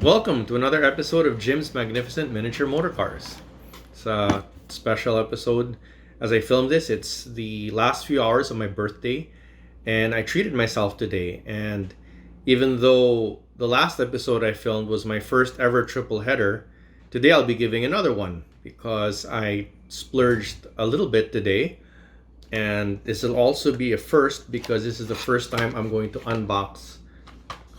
Welcome to another episode of Jim's Magnificent Miniature Motor Cars. It's a special episode. As I film this, it's the last few hours of my birthday, and I treated myself today. And even though the last episode I filmed was my first ever triple header, today I'll be giving another one because I splurged a little bit today. And this will also be a first because this is the first time I'm going to unbox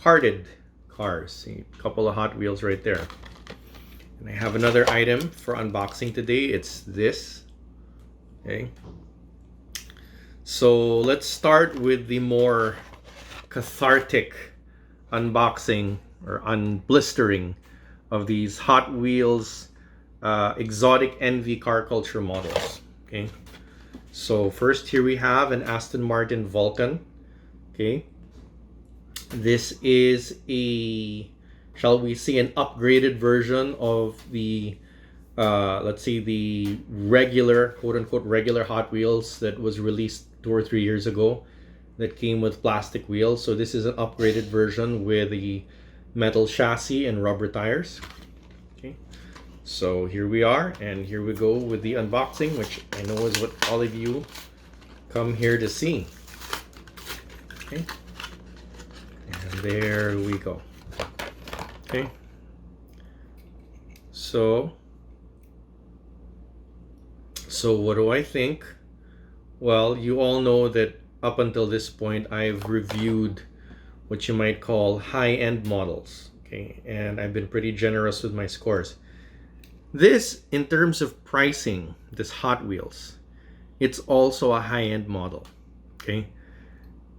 carded cars. See, a couple of Hot Wheels right there. And I have another item for unboxing today. It's this. Okay. So let's start with the more cathartic unboxing or unblistering of these Hot Wheels exotic NV car culture models. Okay. So first here we have an Aston Martin Vulcan. Okay. This is a, shall we say, an upgraded version of the, let's say, the regular, quote-unquote, regular Hot Wheels that was released 2 or 3 years ago that came with plastic wheels. So this is an upgraded version with the metal chassis and rubber tires. Okay, so here we are, and here we go with the unboxing, which I know is what all of you come here to see. Okay. And there we go. Okay. So what do I think? Well, you all know that up until this point, I've reviewed what you might call high-end models. Okay, and I've been pretty generous with my scores. This, in terms of pricing, this Hot Wheels, it's also a high-end model. Okay,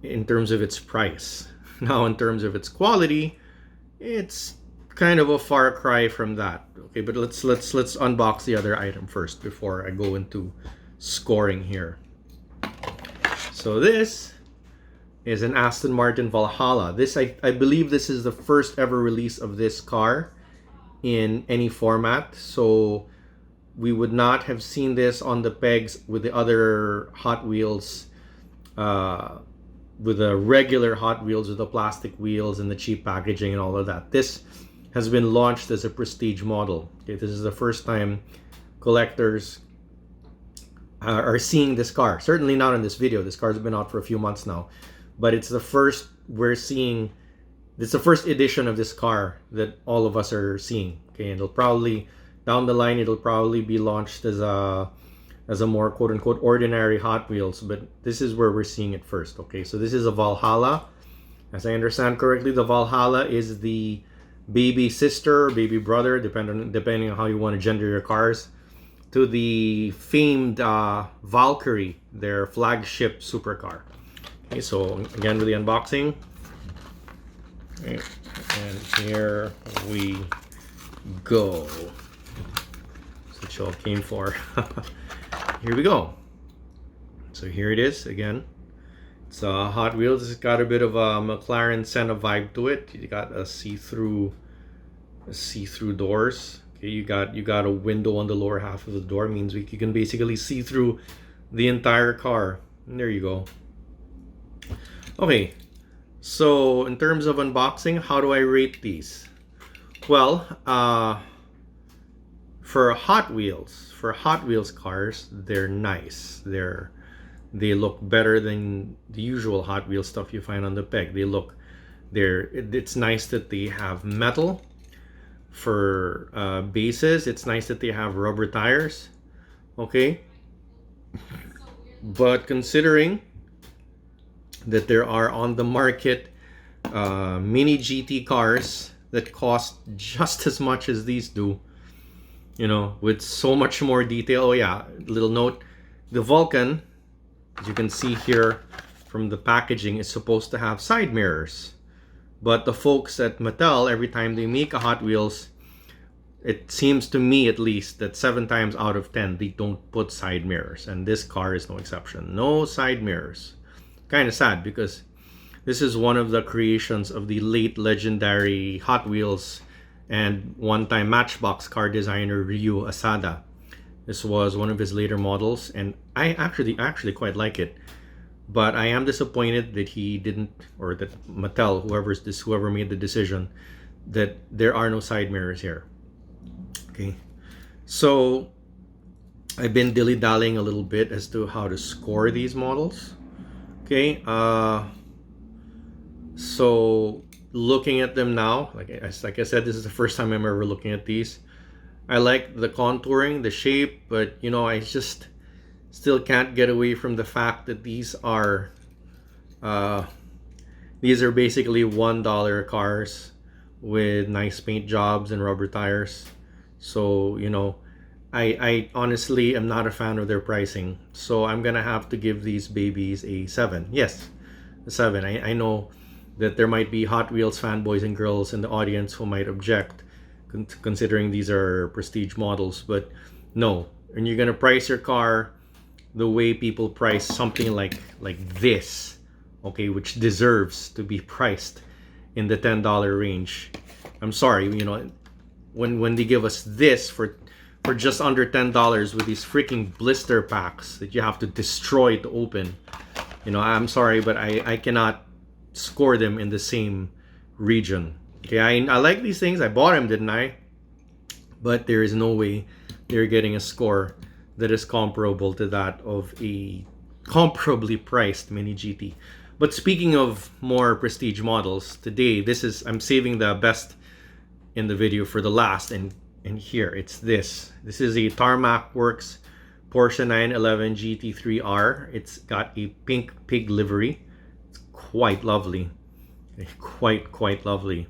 in terms of its price. Now, in terms of its quality, it's kind of a far cry from that. Okay, but let's unbox the other item first before I go into scoring here. So this is an Aston Martin Valhalla. This I believe this is the first ever release of this car in any format. So we would not have seen this on the pegs with the other Hot Wheels, with the regular Hot Wheels with the plastic wheels and the cheap packaging and all of that. This has been launched as a prestige model. Okay, this is the first time collectors are seeing this car. Certainly not in this video. This car's been out for a few months now, but it's the first we're seeing. It's the first edition of this car that all of us are seeing. Okay, and it'll probably down the line it'll probably be launched as a more quote-unquote ordinary Hot Wheels, but this is where we're seeing it first. Okay, so this is a Valhalla. As I understand correctly, the Valhalla is the baby sister, baby brother, depending on how you want to gender your cars, to the famed Valkyrie, their flagship supercar. Okay, so again with the unboxing. Okay, and here we go. That's what y'all came for. Here we go. So here it is again. It's a Hot Wheels. It's got a bit of a McLaren Senna vibe to it. You got a see-through doors. Okay, you got a window on the lower half of the door. Means you can basically see through the entire car. And there you go. Okay, so in terms of unboxing, how do I rate these? Well, for Hot Wheels cars, they're nice. They look better than the usual Hot Wheels stuff you find on the peg. It's nice that they have metal for bases. It's nice that they have rubber tires. Okay, but considering that there are on the market mini GT cars that cost just as much as these do, you know, with so much more detail. Oh yeah, little note, the Vulcan, as you can see here from the packaging, is supposed to have side mirrors, but the folks at Mattel, every time they make a Hot Wheels, it seems to me at least that 7 times out of 10 they don't put side mirrors, and this car is no exception. No side mirrors. Kind of sad because this is one of the creations of the late legendary Hot Wheels and one-time Matchbox car designer Ryu Asada. This was one of his later models, and I actually quite like it. But I am disappointed that he didn't, or that Mattel, whoever made the decision, that there are no side mirrors here. Okay, so I've been dilly-dallying a little bit as to how to score these models. Okay, so looking at them now, like I said, this is the first time I'm ever looking at these. I like the contouring, the shape, but you know, I just still can't get away from the fact that these are basically $1 cars with nice paint jobs and rubber tires. So you know, I honestly am not a fan of their pricing. So I'm gonna have to give these babies a 7. Yes, a 7. I know that there might be Hot Wheels fanboys and girls in the audience who might object, considering these are prestige models. But no, and you're gonna price your car the way people price something like this, okay, which deserves to be priced in the $10 range. I'm sorry, you know, when they give us this for just under $10 with these freaking blister packs that you have to destroy to open, you know, I'm sorry, but I cannot score them in the same region. Okay, I like these things. I bought them, didn't I? But there is no way they're getting a score that is comparable to that of a comparably priced Mini GT. But speaking of more prestige models, today I'm saving the best in the video for the last, and here it's this. This is a Tarmac Works Porsche 911 GT3R. It's got a pink pig livery. It's quite lovely. Quite lovely.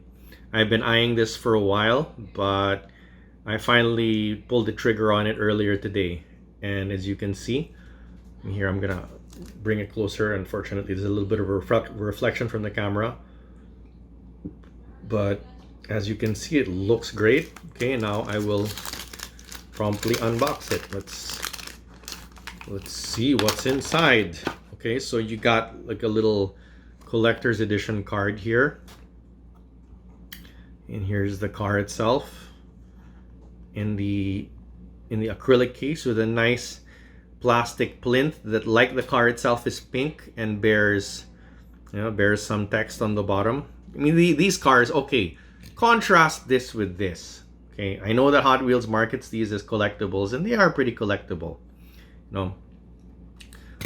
I've been eyeing this for a while, but I finally pulled the trigger on it earlier today. And as you can see, here I'm gonna bring it closer. Unfortunately, there's a little bit of a reflection from the camera, but as you can see, it looks great. Okay, now I will promptly unbox it. Let's see what's inside. Okay, so you got like a little collector's edition card here, and here's the car itself in the acrylic case with a nice plastic plinth that, like the car itself, is pink and bears some text on the bottom. I mean, these cars, okay, contrast this with this. Okay, I know that Hot Wheels markets these as collectibles, and they are pretty collectible, you know.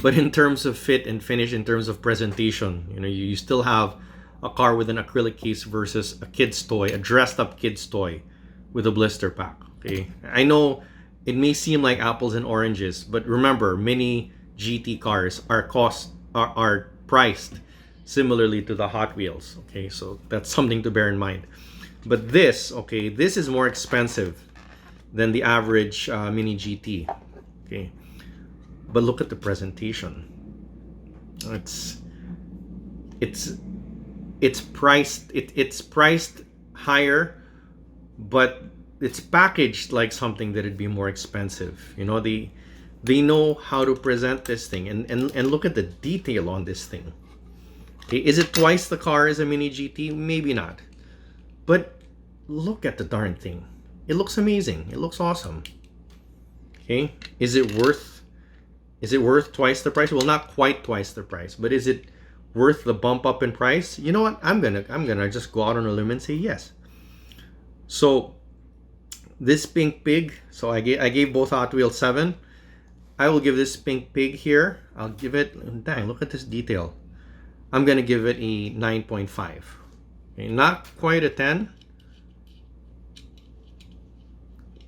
But in terms of fit and finish, in terms of presentation, you know, you still have a car with an acrylic case versus a kid's toy, a dressed up kid's toy with a blister pack. Okay, I know it may seem like apples and oranges, but remember, Mini GT cars are priced similarly to the Hot Wheels. Okay, so that's something to bear in mind. But this, okay, this is more expensive than the average Mini GT. Okay, but look at the presentation. It's priced higher, but it's packaged like something that'd be more expensive. You know, they know how to present this thing, and look at the detail on this thing. Okay, is it twice the car as a Mini GT? Maybe not, but look at the darn thing. It looks amazing. It looks awesome. Okay, is it worth twice the price? Well, not quite twice the price, but is it worth the bump up in price? You know what? I'm gonna just go out on a limb and say yes. So this pink pig, so I gave both Hot Wheels 7. I will give this pink pig here, I'll give it, dang, look at this detail. I'm gonna give it a 9.5. Okay, not quite a 10.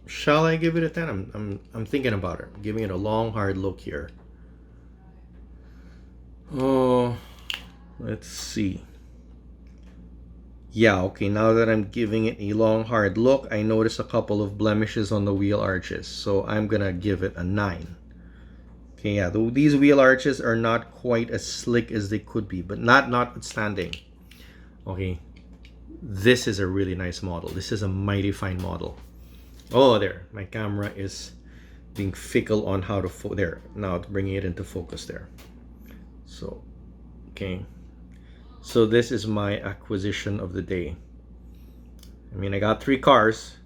Shall I give it a 10? I'm thinking about it. I'm giving it a long, hard look here. Oh, let's see. Yeah, okay, now that I'm giving it a long, hard look, I notice a couple of blemishes on the wheel arches. So I'm gonna give it a 9. Okay, yeah, these wheel arches are not quite as slick as they could be, but notwithstanding. Okay, this is a really nice model. This is a mighty fine model. Oh, there, my camera is being fickle on how to there. Now it's bringing it into focus there. So, okay. So this is my acquisition of the day. I mean, I got 3 cars,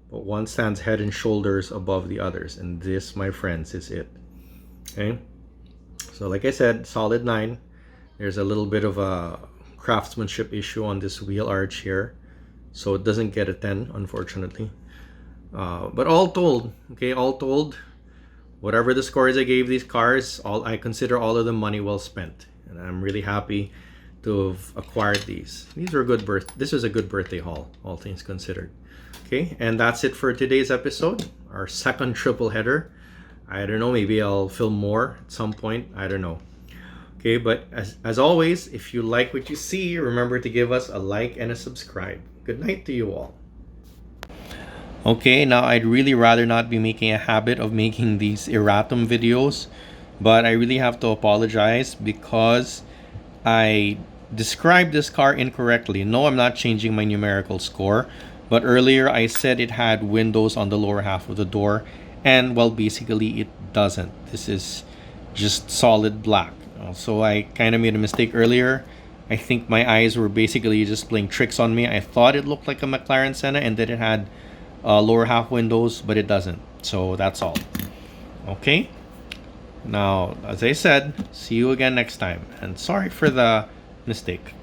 but one stands head and shoulders above the others. And this, my friends, is it. Okay. So like I said, solid 9. There's a little bit of a craftsmanship issue on this wheel arch here. so it doesn't get a 10, unfortunately. But all told, okay, all told, whatever the scores I gave these cars, I consider all of them money well spent, and I'm really happy to have acquired these. This is a good birthday haul, all things considered. Okay, and that's it for today's episode, our second triple header. I don't know, maybe I'll film more at some point, I don't know. Okay, but as always, if you like what you see, remember to give us a like and a subscribe. Good night to you all. Okay, now I'd really rather not be making a habit of making these erratum videos, but I really have to apologize because I described this car incorrectly. No, I'm not changing my numerical score, but earlier I said it had windows on the lower half of the door, and well, basically it doesn't. This is just solid black. So I kind of made a mistake earlier. I think my eyes were basically just playing tricks on me. I thought it looked like a McLaren Senna and that it had lower half windows, but it doesn't. So that's all. Okay, now as I said, see you again next time, and sorry for the mistake.